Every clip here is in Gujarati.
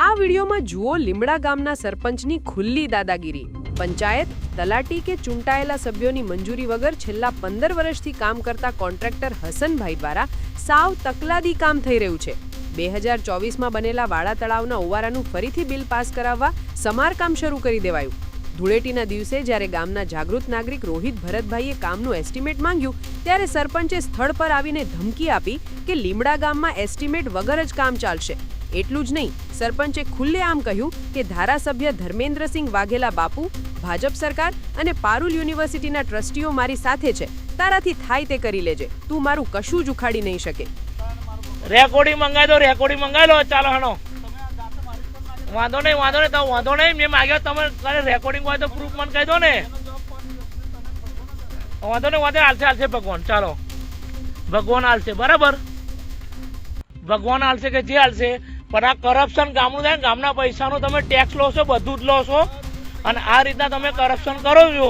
આ વિડીયોમાં જુઓ લીમડા ગામના સરપંચની ખુલ્લી દાદાગીરી। પંચાયત, તલાટી કે ચૂંટાયેલા સભ્યોની મંજૂરી વગર છેલ્લા 15 વર્ષથી કામ કરતા કોન્ટ્રાક્ટર હસનભાઈ દ્વારા સાવ તકલાદી કામ થઈ રહ્યું છે। 2024માં બનેલા વાડા તળાવના ઓવારાનું ફરીથી બિલ પાસ કરાવવા સમારકામ શરૂ કરી દેવાયું। ધૂળેટીના દિવસે જ્યારે ગામના જાગૃત નાગરિક રોહિત ભરતભાઈએ કામનું એસ્ટિમેટ માંગ્યું ત્યારે સરપંચે સ્થળ પર આવીને ધમકી આપી કે લીમડા ગામમાં એસ્ટિમેટ વગર જ કામ ચાલશે। એટલું જ નહીં, સરપંચે ખુલ્લેઆમ કહ્યું કે ધારાસભ્ય ધર્મેન્દ્રસિંહ વાઘેલા બાપુ, ભાજપ સરકાર અને પારુલ યુનિવર્સિટીના ટ્રસ્ટીઓ મારી સાથે છે, તારાથી થાય તે કરી લેજે, તું મારું કશું જ ઉખાડી નહીં શકે। રેકોર્ડિંગ મંગાવી લો ચાલો હણો વાંધો નહીં તો વાંધો નહીં મેં માગ્યો તમે રેકોર્ડિંગ હોય તો પ્રૂફ મને કહી દો ને વાંધો નહીં હાલશે ભગવાન ચાલો ભગવાન હાલશે બરાબર ભગવાન હાલશે કે જે હાલશે પણ આ કરપ્શન ગામનું થાય ગામના પૈસાનું તમે ટેક્સ લો છો બધું જ લો છો અને આ રીતના તમે કરપ્શન કરો છો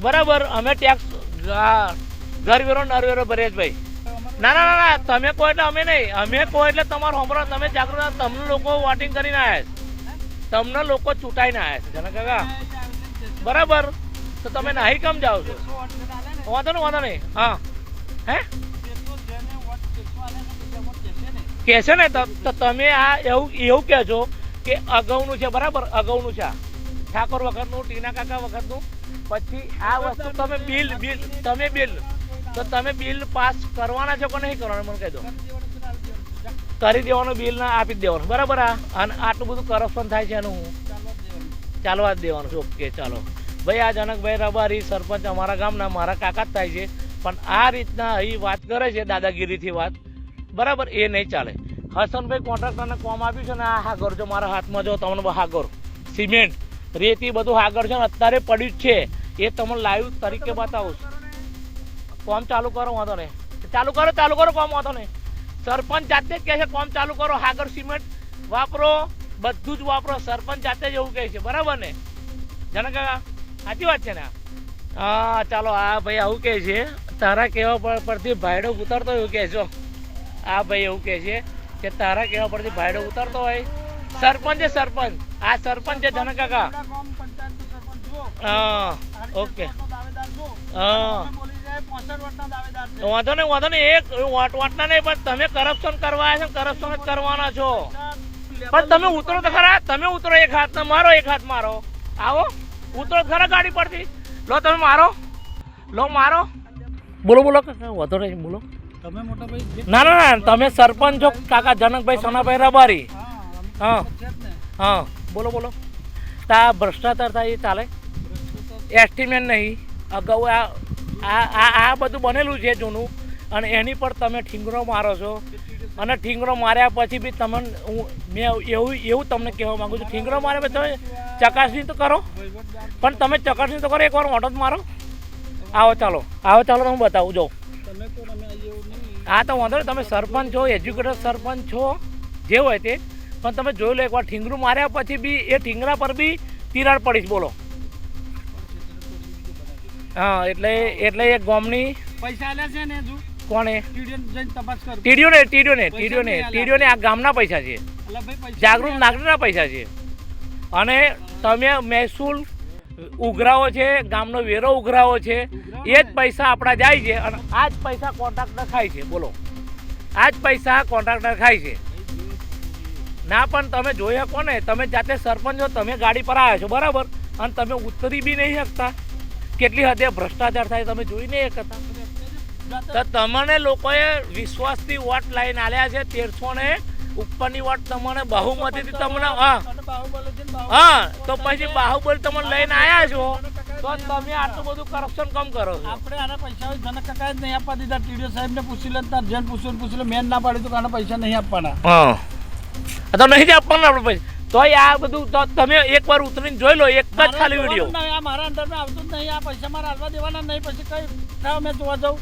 બરાબર અમે ટેક્સ ઘરવેરો નરવેરો ભરીએ જ ભાઈ ના તમે કહો એટલે અમે નહીં અમે કહો એટલે તમારો સાંભળો તમે જાગૃત તમને લોકો વોટિંગ કરીને આવ્યા છે તમને લોકો ચૂંટાઈને આવ્યા છે જનક કાકા બરાબર તો તમે નાહી કેમ જાઓ છો વાંધો નહીં હા હે કહેશે ને તો તમે આ એવું કહેજો કે અગાઉનું છે બરાબર અગાઉનું છે ઠાકોર વખતનું ટીના કાકા વખતનું પછી આ વસ્તુ તમે બિલ તો તમે બિલ પાસ કરવાના છો કે નહીં કરવાના મને કહી દો કરી દેવાનું બિલ ના આપી જ દેવાનું બરાબર અને આટલું બધું કરપ્શન થાય છે એનું ચાલવા જ દેવાનું ઓકે ચાલો ભાઈ આ જનકભાઈ રબારી સરપંચ અમારા ગામના મારા કાકા જ થાય છે પણ આ રીતના અહીં વાત કરે છે દાદાગીરીથી વાત બરાબર એ નહીં ચાલે। હસનભાઈ કોન્ટ્રાક્ટરને કોમ આપ્યું છે ને આ હાગર જો મારા હાથમાં જો તમને હાગર સિમેન્ટ રેતી બધું હાગર છે ને અત્યારે પડ્યું જ છે એ તમને લાઈવ તરીકે બતાવું કોમ ચાલુ કરો વાંધો નહીં ચાલુ કરો કોમ વાંધો નહીં સરપંચ જાતે જ કહે છે કોમ ચાલુ કરો હાગર સિમેન્ટ વાપરો બધું જ વાપરો સરપંચ જાતે જ એવું કહે છે બરાબર ને જનક કાકા સાચી વાત છે ને હા ચાલો આ ભાઈ આવું કહે છે તારા કહેવા પરથી ભાઈડો ઉતરતો એવું કહે છો આ ભાઈ એવું કહે છે કે તારા કહેવા પરથી ભાઈડો ઉતરતો હોય સરપંચ આ સરપંચ છે જનક કાકા હા ઓકે હા વાંધો નહીં એક વાટના નહીં પણ તમે કરપ્શન કરવા આવ્યા છો કરપ્શન જ કરવાના છો પણ તમે ઉતરો તો ખરા તમે ઉતરો એક હાથ મારો એક હાથ મારો આવો ઉતરો ખરા ગાડી પરથી લો તમે મારો બોલો વાંધો નહીં બોલો તમે મોટા ભાઈ ના તમે સરપંચ છો કાકા જનકભાઈ સોનાભાઈ રબારી હા બોલો તા ભ્રષ્ટાચાર થાય એ ચાલે એસ્ટિમેટ નહીં અગાઉ આ બધું બનેલું છે જૂનું અને એની પર તમે ઠીંગરો મારો છો અને ઠીંગરો માર્યા પછી બી તમને મેં એવું તમને કહેવા માગું છું ઠીંગરો માર્યા પછી તમે ચકાસણી તો કરો પણ તમે ચકાસણી તો કરો એકવાર ઓટો જ મારો આવો ચાલો તો હું બતાવું જો હા તો વાંધો નહીં તમે સરપંચ છો એજ્યુકેટેડ સરપંચ છો જે હોય તે પણ તમે જોઈ લો એકવાર ઠીંગરું માર્યા પછી બી એ ઠીંગરા પર બી તિરાડ પડીશ બોલો હા એટલે એ ગામની પૈસા આલ્યા છે ને હજુ કોણે તપાસ કરો ટીડીઓને આ ગામના પૈસા છે જાગૃત નાગરિકના પૈસા છે અને તમે મહેસૂલ ઉઘરાવો છે ગામનો વેરો ઉઘરાવો છે એ જ પૈસા આપણા જાય છે અને આ જ પૈસા કોન્ટ્રાક્ટર ખાય છે બોલો આ જ પૈસા કોન્ટ્રાક્ટર ખાય છે ના પણ તમે જોઈ શકો ને તમે જાતે સરપંચ છો તમે ગાડી પર આવ્યા છો બરાબર અને તમે ઉતરી બી નહીં શકતા કેટલી હદે ભ્રષ્ટાચાર થાય તમે જોઈ નહીં શકતા તો તમને લોકોએ વિશ્વાસથી વોટ લઈને આલ્યા છે 1300 ઉપરની વોટ તમને બહુમતીથી તમને હા તો પછી બાહુબલ તમે લઈને આવ્યા છો તો તમે આટલું બધું કરપ્શન કમ કરો છો આપણે આના પૈસા જનક કાકા જ નહીં આપવા દીધા ટીડીઓ સાહેબને પૂછી લે તાર જેન પૂછી લે મેન ના પાડી તો આના પૈસા નહીં આપવાના હા તો નહીં જ આપવાના આપણે પૈસા તો આ બધું તો તમે એકવાર ઉતરીને જોઈ લો એક જ ખાલી વિડીયો મારા અંડરમાં આવતું જ નહીં આ પૈસા મારા હાલવા દેવાના નહીં પછી કઈ મેં જોવા જાઉં